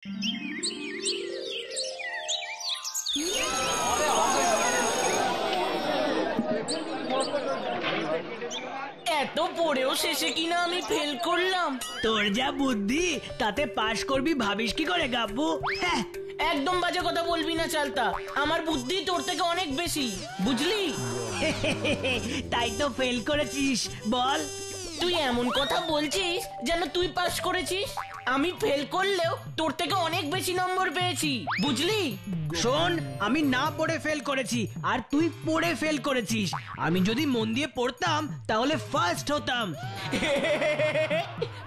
এত পড়েও শেষে কিনা আমি ফেল করলাম। তোর যা বুদ্ধি তাতে পাশ করবি ভাবিস কি করে গাব্বু? একদম বাজে কথা বলবি না চালতা, আমার বুদ্ধি তোর থেকে অনেক বেশি, বুঝলি? তাই তো ফেল করেছিস। বল, তুই এমন কথা বলছিস যেন তুই পাস করেছিস। আমি ফেল করলেও তোর থেকে অনেক বেশি নম্বর পেয়েছি, বুঝলি? শোন, আমি না পড়ে ফেল করেছি আর তুই পড়ে ফেল করেছিস। আমি যদি মন দিয়ে পড়তাম তাহলে ফার্স্ট হতাম।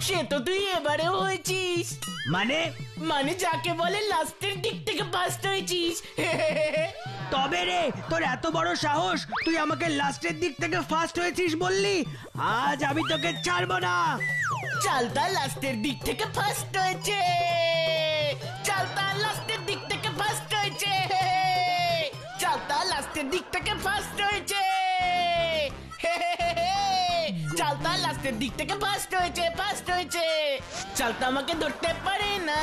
সে তো তুই এবারেও হয়েছিস। মানে যাকে বলে লাস্টের দিক থেকে ফার্স্ট হয়েছিস। তবে রে, তোর এত বড় সাহস, তুই আমাকে লাস্টের দিক থেকে ফার্স্ট হয়েছিস বললি? আজ আমি তোকে ছাড়বো না। চালতা লাস্টের দিক থেকে ফার্স্ট হয়েছে। চালতা লাস্টের দিক থেকে ফার্স্ট হয়েছে। চালতা লাস্টের দিক থেকে ফার্স্ট হয়েছে। চালতা লাস্টের দিক থেকে ফার্স্ট হয়েছে, ফার্স্ট হয়েছে। চালতা আমাকে ধরতে পারে না।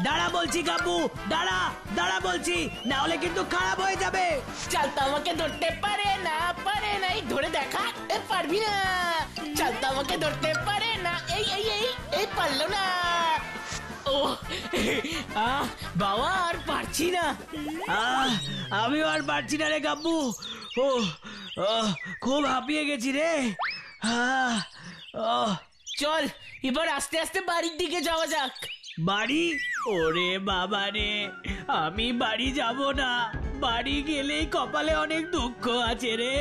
দাঁড়া বলছি গাব্বু, দাঁড়া দাঁড়া বলছি, না হলে কিন্তু খারাপ হয়ে যাবে। চালতা আমাকে ধরতে পারে না, পারে না। এই ধরে দেখা, এ পারবি না। চালতা আমাকে ধরতে পারে না। এই এই এই এই পারলো না। ও বাবা, আর পারছি না। আমিও আর পারছি না রে গাব্বু। ও খুব হাঁপিয়ে গেছি রে। চল এবার আস্তে আস্তে বাড়ির দিকে যাওয়া যাক। বাড়ি? ওরে বাবা রে, আমি বাড়ি যাব না। বাড়ি গেলেই কপালে অনেক দুঃখ আছে রে।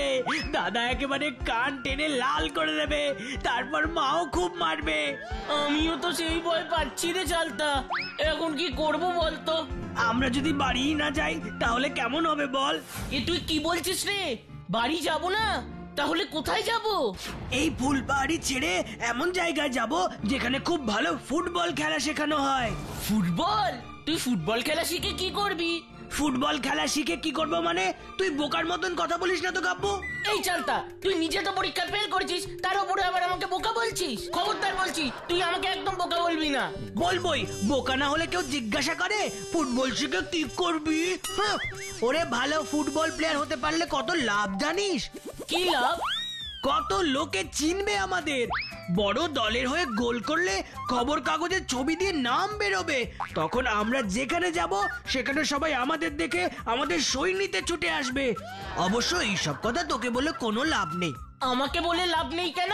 দাদা একেবারে কান টেনে লাল করে দেবে, তারপর মাও খুব মারবে। আমিও তো সেই ভয় পাচ্ছি রে চালতা। এখন কি করব বলতো? আমরা যদি বাড়ি না যাই তাহলে কেমন হবে বল? এ তুই কি বলছিস রে? বাড়ি যাব না? তাহলে কোথায় যাব? এই ফুলবাড়ি ছেড়ে এমন জায়গায় যাব যেখানে খুব ভালো ফুটবল খেলা শেখানো হয়। ফুটবল? তুই ফুটবল খেলা শিখে কি করবি? ফুটবল খেলা শিখে কি করবো মানে? তুই বোকার মতন কথা বলিস না তো গাব্বু। এই চালতা, তুই নিজে তো পরীক্ষা ফেল করেছিস, তার উপরে আবার আমাকে বোকা বলছিস? খবরদার বলছি, তুই আমাকে একদম বোকা বলবি না। বলবোই, বোকা না হলে কেউ জিজ্ঞাসা করে ফুটবল শিখে কি করবি? ওরে, ভালো ফুটবল প্লেয়ার হতে পারলে কত লাভ জানিস? কি লাভ? কত লোকে চিনবে আমাদের। বড় দলের হয়ে গোল করলে খবর কাগজে ছবি দিয়ে নাম বেরোবে। তখন আমরা যেখানে যাব সেখানে সবাই আমাদের দেখে আমাদের সই নিতে ছুটে আসবে। অবশ্য এইসব কথা তোকে বলে কোনো লাভ নেই। আমাকে বলে লাভ নেই কেন?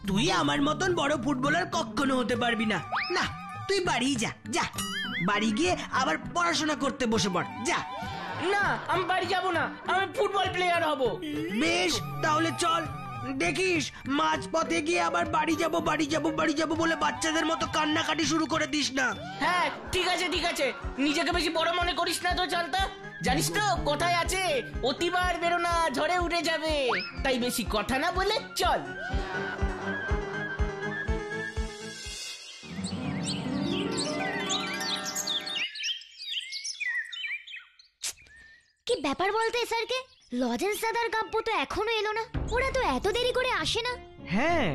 তুই আমার মতন বড় ফুটবলার কখনো হতে পারবি না। না, তুই বাড়ি যা, যা বাড়ি গিয়ে আবার পড়াশোনা করতে বসে পড়, যা। না, আমি বাড়ি যাব না, আমি ফুটবল প্লেয়ার হব। বেশ, তাহলে চল। দেখিস মাঝ পথে গিয়ে আবার বাড়ি যাব বাড়ি যাব বাড়ি যাব বলে বাচ্চাদের মতো কান্নাকাটি শুরু করে দিস না। হ্যাঁ ঠিক আছে ঠিক আছে, নিজেকে বেশি বড় মনে করিস না তো চালতা। জানিস তো কোথায় আছে, অতিবার বেরো না ঝড়ে উঠে যাবে। তাই বেশি কথা না বলে চল। কি ব্যাপার বলতে স্যারকে? লজেন্স দাদার গাব্বু তো এখনো এলো না। ওরা তো এত দেরি করে আসে না। হ্যাঁ,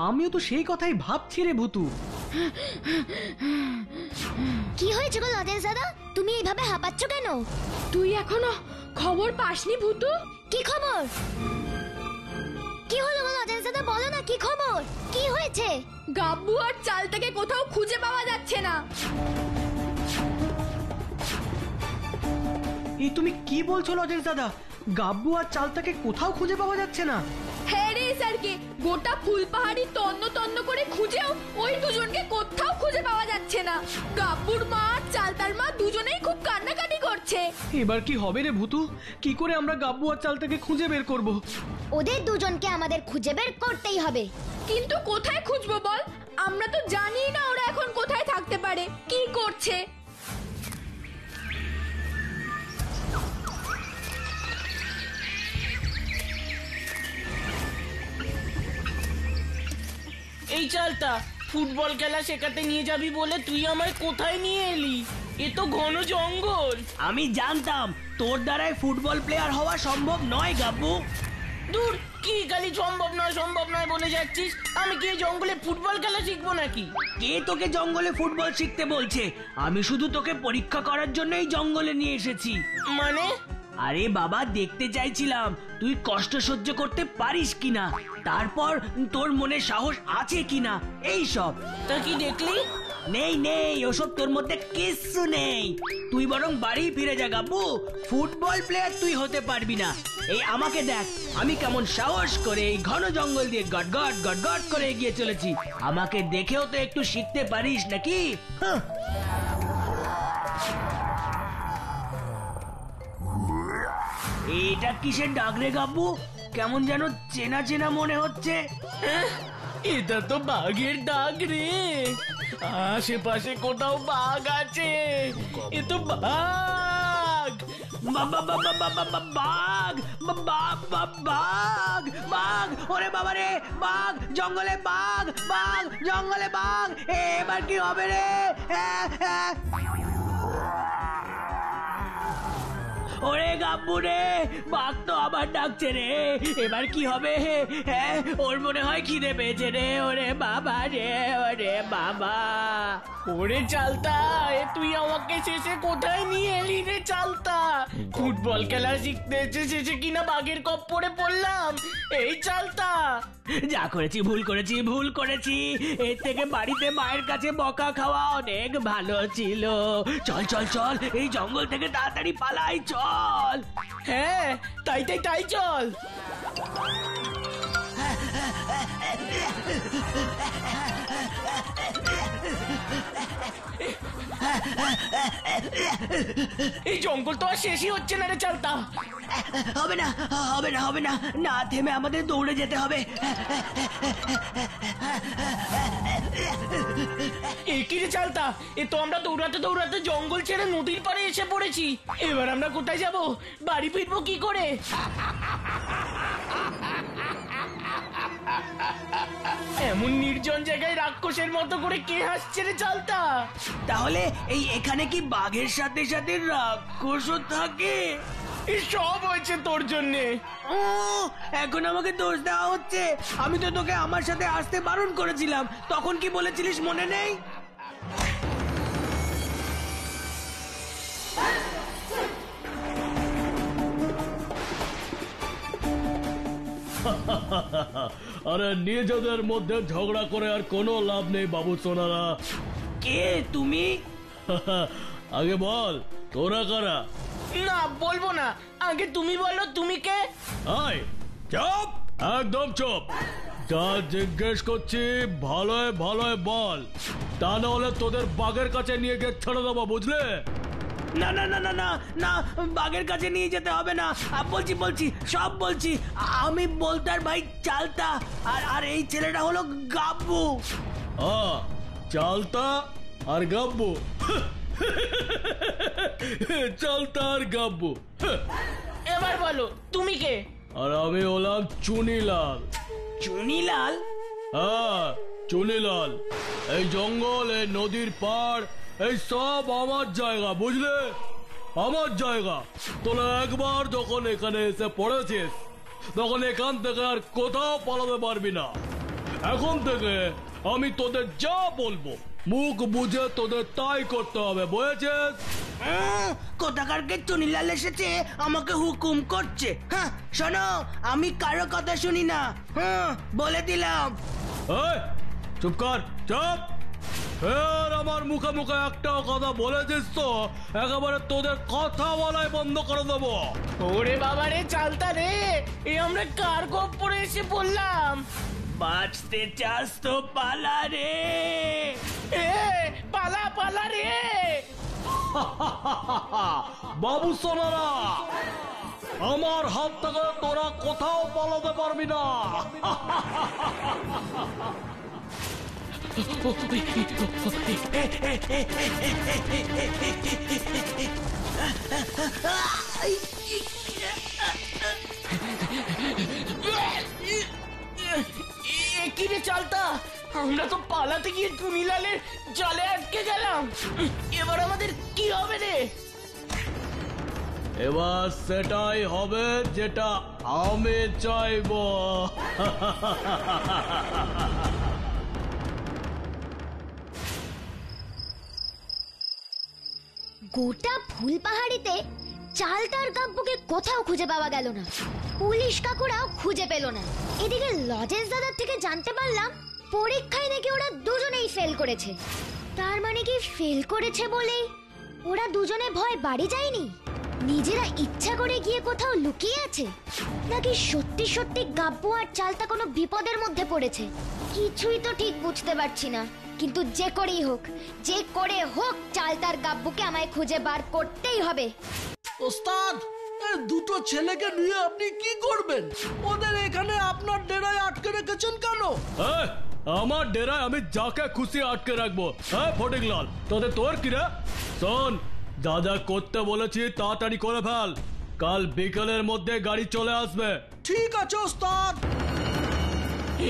আমিও তো সেই কথাই ভাবছি রে ভুতু। কি হয়েছে গো লজেন্স দাদা, তুমি এইভাবে হাঁপাচ্ছ কেন? তুই এখনো খবর পাসনি ভুতু? কি খবর? কি হলো গো লজেন্স দাদা, বলো না কি খবর, কি হয়েছে? গাব্বু আর চালটাকে কোথাও খুঁজে পাওয়া যাচ্ছে না। এই তুমি কি বলছো লজেন্স দাদা? গাব্বু আর চালটাকে কোথাও খুঁজে পাওয়া যাচ্ছে না? হ্যাঁ রে স্যারকে, গোটা ফুলপাহাড়ি তন্ন তন্ন করে খুঁজেও ওই দুজনকে কোথাও খুঁজে পাওয়া যাচ্ছে না। গাব্বুর মা আর চালতার মা দুজনেই খুব কান্নাকাটি করছে। এবার কি হবে রে ভুতু? কি করে আমরা গাব্বু আর চালটাকে খুঁজে বের করব? ওদের দুজনকে আমাদের খুঁজে বের করতেই হবে। কিন্তু কোথায় খুঁজবো বল? আমরা তো জানি না ওরা এখন কোথায় থাকতে পারে, কি করছে। এই চালতা, ফুটবল খেলা শেখাতে নিয়ে যাবি বলে তুই আমায় কোথায় নিয়ে এলি? এ তো ঘন জঙ্গল। আমি জানতাম তোর দ্বারাই ফুটবল প্লেয়ার হওয়া সম্ভব নয় গাব্বু। দূর, কি খালি সম্ভব নয় বলে যাচ্ছিস? আমি কি এই জঙ্গলে ফুটবল খেলা শিখবো নাকি? কে তোকে জঙ্গলে ফুটবল শিখতে বলছে? আমি শুধু তোকে পরীক্ষা করার জন্য এই জঙ্গলে নিয়ে এসেছি। মানে? আরে বাবা, দেখতে চাইছিলাম তুই কষ্ট সহ্য করতে পারিস কিনা, তারপর তোর মনে সাহস আছে কিনা, এই সব। তা কি দেখলি? নেই ওসব তোর মধ্যে কিচ্ছু নেই। তুই বরং বাড়ি ফিরে যা গাব্বু। ফুটবল প্লেয়ার তুই হতে পারবি না। এই আমাকে দেখ, আমি কেমন সাহস করে এই ঘন জঙ্গল দিয়ে গট গট করে এগিয়ে চলেছি। আমাকে দেখেও তো একটু শিখতে পারিস নাকি? এটা কিসের ডাক রে গাব্বু? কেমন যেন চেনা চেনা মনে হচ্ছে। এটা তো বাঘের ডাক রে। আশেপাশে কোথাও বাঘ আছে। এ তো বাঘ। বাঘ, ওরে বাবা রে, বাঘ জঙ্গলে, বাঘ জঙ্গলে, বাঘ। এবার কি হবে রে? ওরে গাব্বু রে, বাঘ তো আবার ডাকছে রে। এবার কি হবে? হ্যাঁ, ওর মনে হয় খিদে পেয়েছে রে। ওরে বাবা রে, ওরে বাবা। ওরে চালতা, এ তুই আমাকে শেষে কোথায় নিয়ে এলি রে চালতা? ফুটবল খেলা শিখতে এসে শেষে কিনা বাঘের কপ্পরে পড়লাম। এই চালতা, যা করেছি ভুল করেছি। এর থেকে বাড়িতে মায়ের কাছে বকা খাওয়া অনেক ভালো ছিল। চল এই জঙ্গল থেকে তাড়াতাড়ি পালাই, চল। হ্যাঁ, তাই চল। এই জঙ্গল তো আর শেষই হচ্ছে না রে চালতা। হবে না, না থেমে আমাদের দৌড়ে যেতে হবে। এ কি রে চালতা, এ তো আমরা দৌড়াতে জঙ্গল ছেড়ে নদীর পাড়ে এসে পড়েছি। এবার আমরা কোথায় যাব? বাড়ি ফিরবো কি করে? এমন নির্জন জায়গায় রাক্ষসের মতো করে কে হাসছে রে চালতা? তাহলে এই এখানে কি বাঘের সাথে সাথে রাক্ষসও থাকে? সব হয়েছে তোর জন্যে। এখন আমাকে দোষ দেওয়া হচ্ছে। আমি তো তোকে আমার সাথে আসতে বারণ করেছিলাম, তখন কি বলেছিলিস মনে নেই? আরে নিজেদের মধ্যে ঝগড়া করে আর কোনো লাভ নেই বাবু সোনারা। কে তুমি? আগে বল, তোরা কারা? না, বলবো না। আগে তুমি বলো, তুমি কে? আয় চুপ, একদম চুপ। যা জিজ্ঞেস করছি ভালোয় বল, তা না হলে তোদের বাঘের কাছে নিয়ে গিয়ে ছেড়ে দেবো, বুঝলে? না, বাঘের কাছে নিয়ে যেতে হবে না। বলছি সব বলছি। আমি বলতার ভাই চালতা, আর এই ছেলেটা হলো গাব্বু। চালতা আর গাব্বু? চালতা আর গাব্বু। এবার বলো, তুমি কে? আর আমি হলাম চুনিলাল। চুনিলাল? হ্যাঁ, চুনিলাল। এই জঙ্গল, এই নদীর পাড়, এই সব আমার জায়গা, বুঝলে? আমার জায়গা। তোরা একবার যখন এখানে এসে পড়েছিস, তখন এখান থেকে আর কোথাও পালাতে পারবি না। এখন থেকে আমি তোদের যা বলবো মুখ বুঝে তোদের তাই করতে হবে, বুঝেছিস? কোথাকার কে চুনিলাল এসেছে আমাকে হুকুম করছে? হ্যাঁ, শোনো, আমি কারো কথা শুনি না। হ্যাঁ, বলে দিলাম। চুপ কর, চুপ। ফের আমার মুখে একটাও কথা বলেছিস তো একেবারে তোদের কথা বলাই বন্ধ করে দেবো। ওরে বাবা রে চালতা রে, এ আমরা কার কপ্পরে এসে পড়লাম? বাঁচতে চাস তো পালা রে। পালা রে। বাবু সোনারা, আমার হাত থেকে তোরা কোথাও পালাতে পারবি না। কি রে চালতা, আমরা তো পালাতে গিয়ে চুনিলালের জালে আটকে গেলাম। এবার আমাদের কি হবে রে? এবার সেটাই হবে যেটা আমি চাইবো। গোটা ফুলপাহাড়িতে চালতার গাব্বুকে কোথাও খুঁজে পাওয়া গেল না। পুলিশ কাকুরাও খুঁজে পেল না। এদিকে লজেন্স দাদার থেকে জানতে পারলাম পরীক্ষায় নাকি ওরা দুজনেই ফেল করেছে। তার মানে কি ফেল করেছে বলেই ওরা দুজনে ভয় বাড়ি যায়নি? নিজেরা ইচ্ছা করে গিয়ে কোথাও লুকিয়ে আছে, নাকি সত্যি সত্যি গাব্বু আর চালতা কোনো বিপদের মধ্যে পড়েছে? কিছুই তো ঠিক বুঝতে পারছি না। কিন্তু যে করেই হোক, যে করে হোক, চালতার গাব্বুকে আমায় খুঁজে বার করতেই হবে। ওস্তাদ, এই দুটো ছেলেকে নিয়ে আপনি কি করবেন? ওদের এখানে আপনার ডেরায় আটকে রেখেছেন কেন? আমার ডেরায় আমি যাকে খুশি আটকে রাখবো। হ্যাঁ ফটিকলাল, তোর কি রে? শোন, যা যা করতে বলেছি তাড়াতাড়ি করে ফেল। কাল বিকেলের মধ্যে গাড়ি চলে আসবে। ঠিক আছে ওস্তাদ।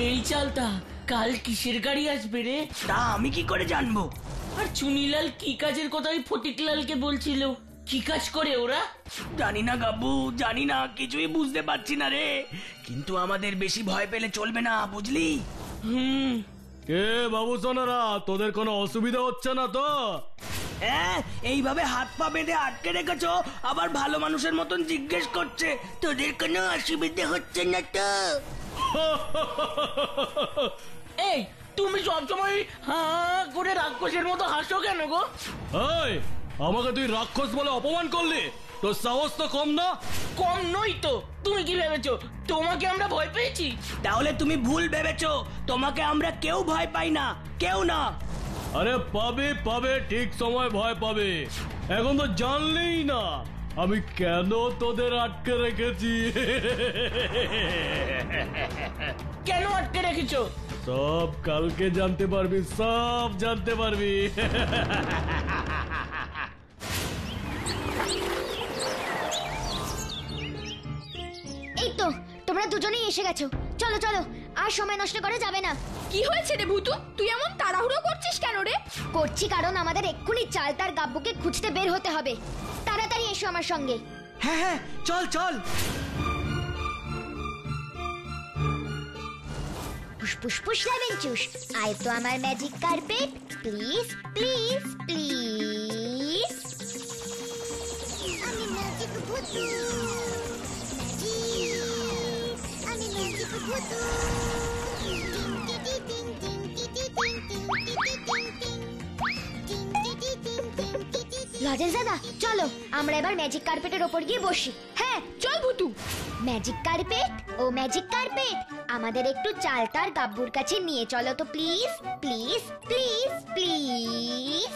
এই চালতা, কাল কিসের গাড়ি আসবে রে? তা আমি কি করে জানবো? আর চুনিলাল কি কাজের কথাই ফটিকলালকে বলছিল? কি কাজ করে ওরা? জানি না গাব্বু, জানি না, কিছুই বুঝতে পারছি না রে। কিন্তু আমাদের বেশি ভয় পেলে চলবে না, বুঝলি? কে বাবু সোনারা, তোদের কোনো অসুবিধা হচ্ছে না তো? হ্যাঁ, এইভাবে হাত পা বেঁধে আটকে রেখেছো, আবার ভালো মানুষের মতন জিজ্ঞেস করছে তোদের কোনো অসুবিধা হচ্ছে না তো? এই, তুমি সবসময় হাঁ করে রাক্ষসের মতো হাসো কেন গো? এই, আমাকে তুই রাক্ষস বলে অপমান করলি? তোর সাহস তো কম না? কম নই তো। তুমি কি ভেবেছো তোমাকে আমরা ভয় পেয়েছি? তাহলে তুমি ভুল ভেবেছো, তোমাকে আমরা কেউ ভয় পাই না, কেউ না। আরে পাবে পাবে, ঠিক সময় ভয় পাবে। এখন তো জানলেই না আমি কেন তোদের আটকে রেখেছি। কেন আটকে রেখেছো? সব কালকে জানতে পারবি, সব জানতে পারবি। এই তো তোমরা দুজনেই এসে গেছো। চলো চলো, আর সময় নষ্ট করা যাবে না। কি হয়েছে রে ভুতু, তুই এমন তাড়াহুড়ো করছিস কেন রে? করছি কারণ আমাদের এক্ষুনি চালতার গাব্বুকে খুঁজতে বের হতে হবে। তাড়াতাড়ি এসো আমার সঙ্গে। হ্যাঁ হ্যাঁ, চল চল। ফুসফুস ফুস লেমন জুস, আয় তো আমার magic carpet, please please please. আমি ম্যাজিক ভুতু, আমি ম্যাজিক ভুতু। লজেন্স দাদা, চলো আমরা এবার ম্যাজিক কার্পেটের ওপর গিয়ে বসি। হ্যাঁ চল ভুতু। ম্যাজিক কার্পেট, ও ম্যাজিক কার্পেট, আমাদের একটু চালতার গাব্বুর কাছে নিয়ে চলো তো প্লিজ প্লিজ প্লিজ প্লিজ।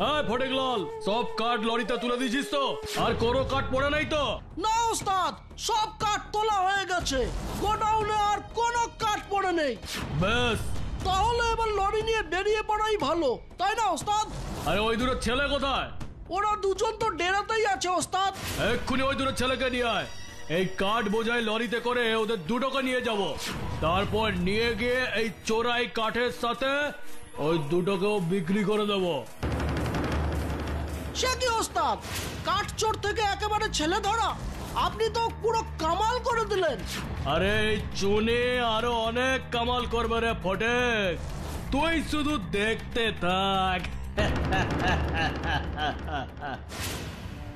হ্যাঁ ফটিকলাল, সব কাঠ লরিতে তুলে দিয়েছিস তো? আর কোনো কাঠ পড়ে নাই তো? না ওস্তাদ, সব কাঠ তোলা হয়ে গেছে। গোডাউনে আর কোনো কাঠ পড়ে নেই। বেশ, তাহলে এবার লরি নিয়ে বেরিয়ে পড়াই ভালো, তাই না ওস্তাদ? আরে ওই দুটো ছেলে কোথায়? ওরা দুজন তো ডেরাতেই আছে ওস্তাদ। এক্ষুনি ওই দুটো ছেলেকে নিয়ে আয়। এই কাঠ বোঝাই লরিতে করে ওদের দুটোকে নিয়ে যাব। তারপর নিয়ে গিয়ে এই চোরাই কাঠের সাথে ওই দুটোকেও বিক্রি করে দেবো। সে কি ওস্তাদ, কাঠ চোর থেকে একেবারে ছেলে ধরা? আপনি তো পুরো কামাল করে দিলেন। আরে এই চুনে আরো অনেক কামাল করবে রে ফটেক, তুই শুধু দেখতে থাক।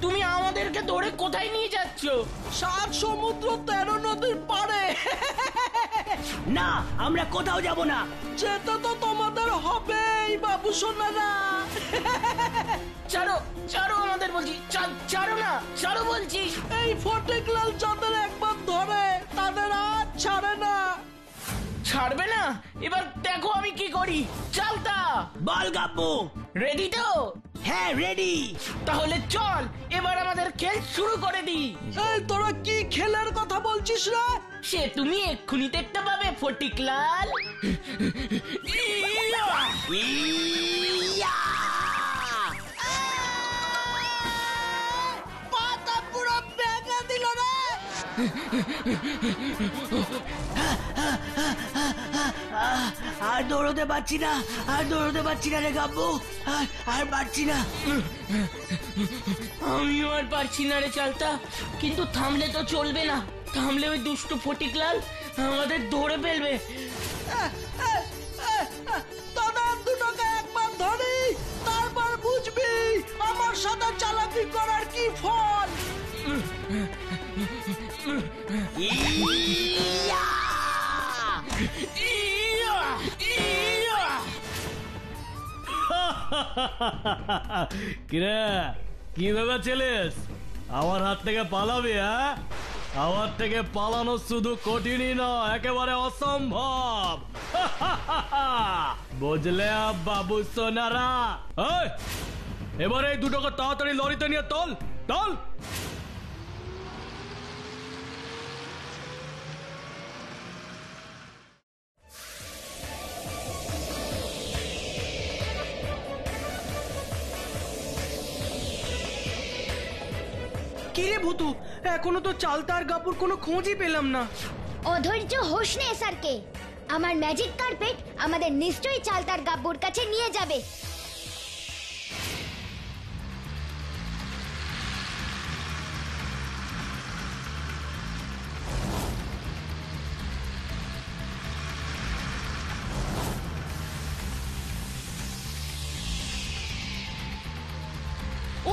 তুমি আমাদেরকে ধরে কোথায় নিয়ে যাচ্ছ? 7 সমুদ্র 13 নদীর পাড়ে। না, আমরা কোথাও যাব না। যেতে তো তোমাদের হবেই বাবু সোনারা। ছাড়ো ছাড়ো আমাদের বলছি, ছাড়ো না, ছাড়ো বলছি। এই ফটিকলাল যাদের একবার ধরে তাদের আর ছাড়ে না। ছাড়বে না? এবার দেখো আমি কি করি। চালতা, বল গাব্বু। রেডি তো? হ্যাঁ রেডি। তাহলে চল এবার আমাদের খেল শুরু করে দি। এই তোরা কি খেলার কথা বলছিস রে? সে তুমি এক্ষুনি দেখতে পাবে ফটিকলাল। পাতা পুরো ভেঙে দিল রে। আর দৌড়তে পারছি না, আর দৌড়তে পারছি না রে গাব্বু, আর পারছি না। আমিও আর পারছি না রে চালতা, কিন্তু থামলে তো চলবে না, থামলে ওই দুষ্টু ফটিকলাল আমাদের ধরে ফেলবে। দাদা দুটোকে একবার ধরি, তারপর বুঝবি আমার সাথে চালাকি করার কি ফল। কিরে কি ভেবেছিলিস আমার হাত থেকে পালাবি? হ্যাঁ, আমার থেকে পালানো শুধু কঠিনই নয়, একেবারে অসম্ভব। বুঝলে বাবু সোনারা? এবারে এই দুটোকে তাড়াতাড়ি লরিতে নিয়ে তোল তোল। কিরে ভূতু, এখনো তো চালতা আর গাব্বুর কোনো খোঁজই পেলাম না। অধৈর্য হোস নে স্যারকে, আমার ম্যাজিক কার্পেট আমাদের নিশ্চয়ই চালতার গাব্বুর কাছে নিয়ে যাবে।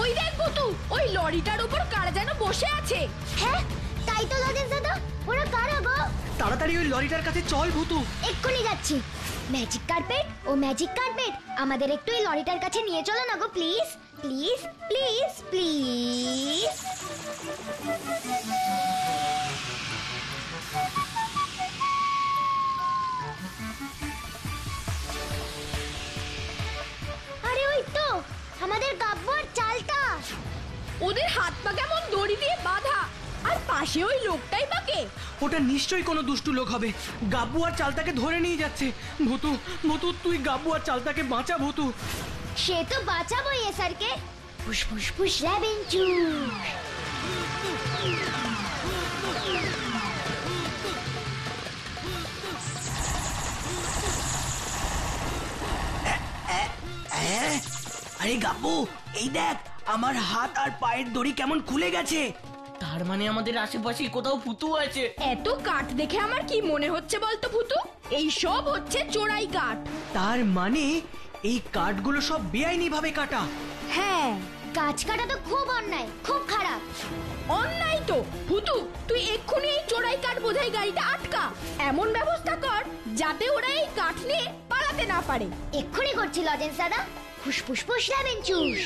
ওই দেখ ভুতু, ওই লরিটার উপর কারা যেন বসে আছে। হ্যাঁ তাই তো লজেন্স দাদা, ওরা কারা গো? তাড়াতাড়ি ওই লরিটার কাছে চল ভূতু। এক্ষুনি যাচ্ছি। ম্যাজিক কার্পেট ও ম্যাজিক কার্পেট, আমাদের একটু এই লরিটার কাছে নিয়ে চলো না গো, প্লিজ প্লিজ প্লিজ প্লিজ। আরে ওই তো আমাদের গাব্বু আর চালতা। ওদের হাত পা কেমন দড়ি দিয়ে বাঁধা, আর পাশে ওই লোকটাই বাকে। ওটা নিশ্চয়ই কোনো দুষ্টু লোক হবে, গাব্বু আর চালতাকে ধরে নিয়ে যাচ্ছে। ভূতু ভূতু, তুই গাব্বু আর চালতাকে বাঁচা ভূতু। সে তো বাঁচাবো এ স্যারকে। ফুস ফুস ফুস ল্যাবেঞ্চু। আরে গাব্বু, এই দেখ আমার হাত আর পায়ের দড়ি কেমন খুলে গেছে। তার মানে আমাদের আশেপাশে কোথাও ফুতু আছে। এত কাঠ দেখে আমার কি মনে হচ্ছে বলতো ভুতু? এই সব হচ্ছে চোরাই কাঠ। তার মানে এই কাঠগুলো সব বেআইনি ভাবে কাটা। হ্যাঁ, গাছ কাটা তো খুব অন্যায়, খুব খারাপ। অন্যায় তো। ভুতু, তুই এক্ষুনি এই চোরাই কাঠ বোঝাই গাড়িটা আটকা, এমন ব্যবস্থা কর যাতে ওরা এই কাঠ নিয়ে পালাতে না পারে। এক্ষুনি করছি লজেন্স দাদা। ফুস ফুস ফুস ল্যাবেঞ্চুস।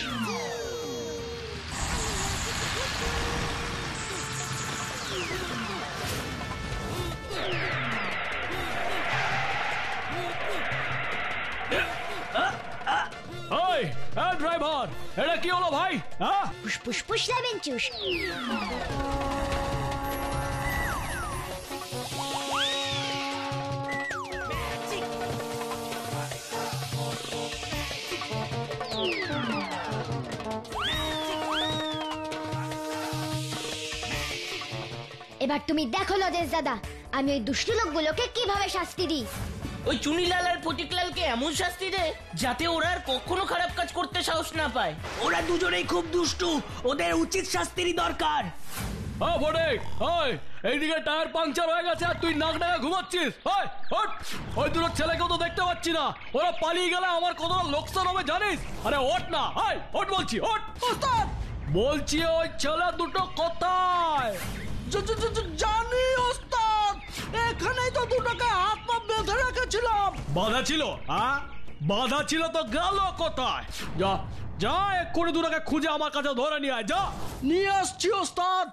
ড্রাইভার, এটা কি হলো ভাই? হ্যাঁ, ফুস ফুস ফুস ল্যাবেঞ্চুস। এবার তুমি দেখো লজেন্স দাদা, আমি ওই দুষ্টু লোকগুলোকে কিভাবে শাস্তি দিই। ওই চুনিলাল আর ফটিকলালকে এমন শাস্তি দে যাতে ওরা আর কখনো খারাপ কাজ করতে সাহস না পায়। ওরা দুজনেই খুব দুষ্টু, ওদের উচিত শাস্তিরই দরকার। ফটিক, এইদিকে টায়ার পাংচার হয়ে গেছে আর তুই নাক ডাকা ঘুমাচ্ছিস। ওই দুটো ছেলেকেও তো দেখতে পাচ্ছি না, ওরা পালিয়ে গেলে আমার কতটা লোকসান হবে জানিস? আরে ওঠ না, ওঠ বলছি, ওঠ। বলছি ওই ছেলে দুটো কোথায়? জানি ওস্তাদ, এখানেই তো দুটোকে হাত পা বেঁধে রেখেছিলাম। বাধা ছিল? হ্যাঁ, বাধা ছিল তো গেল কোথায়? যা যা, এক্ষুনি দুটোকে খুঁজে আমার কাছে ধরে নিয়ে আয়, যা। নিয়ে আসছি ওস্তাদ।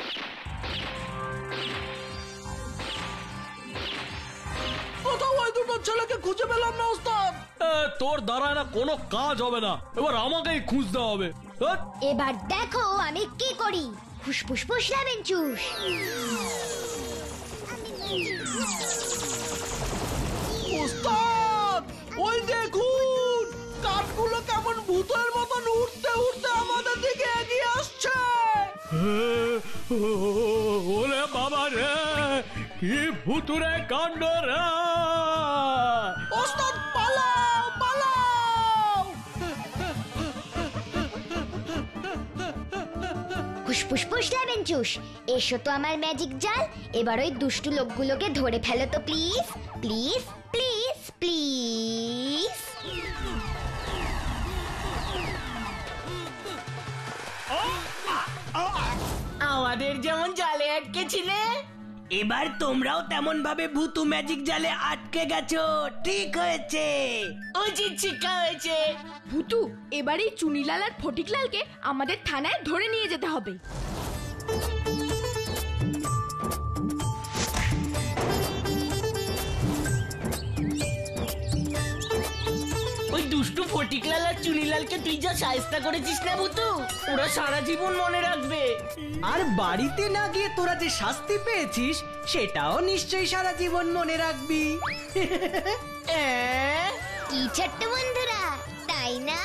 কোথাও ওই দুটো ছেলেকে খুঁজে পেলাম না ওস্তাদ। তোর দ্বারা না কোনো কাজ হবে না, এবার আমাকেই খুঁজতে হবে। ধ্যাৎ। এবার দেখো আমি কি করি। ফুসফুস ফুসলাবেন চুস। ওস্তাদ, ওই দেখুন কাঠগুলো কেমন ভূতের মতন উঠতে উঠতে আমাদের দিকে এগিয়ে আসছে। ওরে বাবা রে, কি ভুতুরে কাণ্ড রে! ওস্তাদ পালাও পালাও! ফুসফুস ফুসলাবেন চুস, এসো তো আমার ম্যাজিক জাল। এবার ওই দুষ্টু লোকগুলোকে ধরে ফেলো তো প্লিজ প্লিজ প্লিজ প্লিজ। আমাদের যেমন জালে আটকে ছিলে, এবার তোমরাও তেমন ভাবে ভূতু ম্যাজিক জালে আটকে গেছো। ঠিক হয়েছে। উচিত শিক্ষা হয়েছে। ভুতু, এবার এই চুনিলাল আর ফটিকলালকে আমাদের থানায় ধরে নিয়ে যেতে হবে। ওই দুষ্টু ফটিকলাল আর চুনিলালকে তুই যা শায়েস্তা করেছিস না ভূতু, ওরা সারা জীবন মনে রাখবে। আর বাড়িতে না গিয়ে তোরা যে শাস্তি পেয়েছিস সেটাও নিশ্চয়ই সারা জীবন মনে রাখবি। কি ছোট্ট বন্ধুরা, তাই না?